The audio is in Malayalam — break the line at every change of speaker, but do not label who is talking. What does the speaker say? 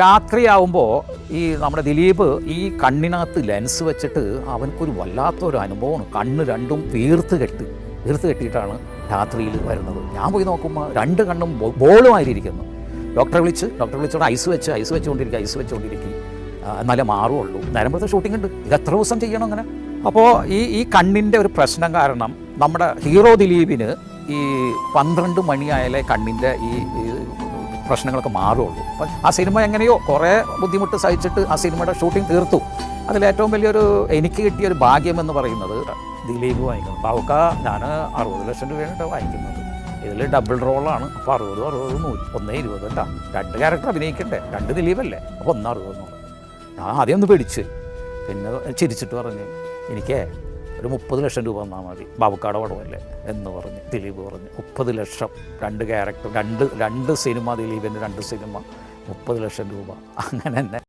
രാത്രിയാവുമ്പോൾ ഈ നമ്മുടെ ദിലീപ് ഈ കണ്ണിനകത്ത് ലെൻസ് വെച്ചിട്ട് അവനക്കൊരു വല്ലാത്തൊരു അനുഭവമാണ്. കണ്ണ് രണ്ടും വീർത്ത് കെട്ടിയിട്ടാണ് രാത്രിയിൽ വരുന്നത്. ഞാൻ പോയി നോക്കുമ്പോൾ രണ്ട് കണ്ണും ബോളുമായിരിക്കുന്നു. ഡോക്ടറെ വിളിച്ചോണ്ട് ഐസ് വെച്ചുകൊണ്ടിരിക്കുക എന്നാലേ മാറുള്ളൂ. നേരമ്പോഴത്തെ ഷൂട്ടിംഗ് ഉണ്ട്. ഇത് എത്ര ദിവസം ചെയ്യണം അങ്ങനെ? അപ്പോൾ ഈ കണ്ണിൻ്റെ ഒരു പ്രശ്നം കാരണം നമ്മുടെ ഹീറോ ദിലീപിന് ഈ 12 മണിയായാലേ കണ്ണിൻ്റെ ഈ പ്രശ്നങ്ങളൊക്കെ മാറുള്ളൂ. അപ്പം ആ സിനിമ എങ്ങനെയോ കുറേ ബുദ്ധിമുട്ട് സഹിച്ചിട്ട് ആ സിനിമയുടെ ഷൂട്ടിംഗ് തീർത്തു. അതിലേറ്റവും വലിയൊരു എനിക്ക് കിട്ടിയൊരു ഭാഗ്യമെന്ന് പറയുന്നത് ദിലീപ് വാങ്ങിക്കുന്നത്. പാവക്ക ഞാൻ 60 ലക്ഷം രൂപയാണ് വാങ്ങിക്കുന്നത്. ഇതിൽ ഡബിൾ റോളാണ്. അപ്പോൾ 60 120 കേട്ടോ. 2 ക്യാരക്ടർ അഭിനയിക്കണ്ടേ, 2 ദിലീപല്ലേ, അപ്പോൾ 160 ഞാൻ ആദ്യം ഒന്ന് പേടിച്ച്, പിന്നെ ചിരിച്ചിട്ട് പറഞ്ഞ് എനിക്ക് ഒരു 30 ലക്ഷം രൂപ തന്നാൽ മതി, ബാബുക്കാട് പടമല്ലേ എന്ന് പറഞ്ഞ് ദിലീപ് പറഞ്ഞു. 30 ലക്ഷം 2 ക്യാരക്ടർ, രണ്ട് സിനിമ, ദിലീപിൻ്റെ 2 സിനിമ, 30 ലക്ഷം രൂപ. അങ്ങനെ തന്നെ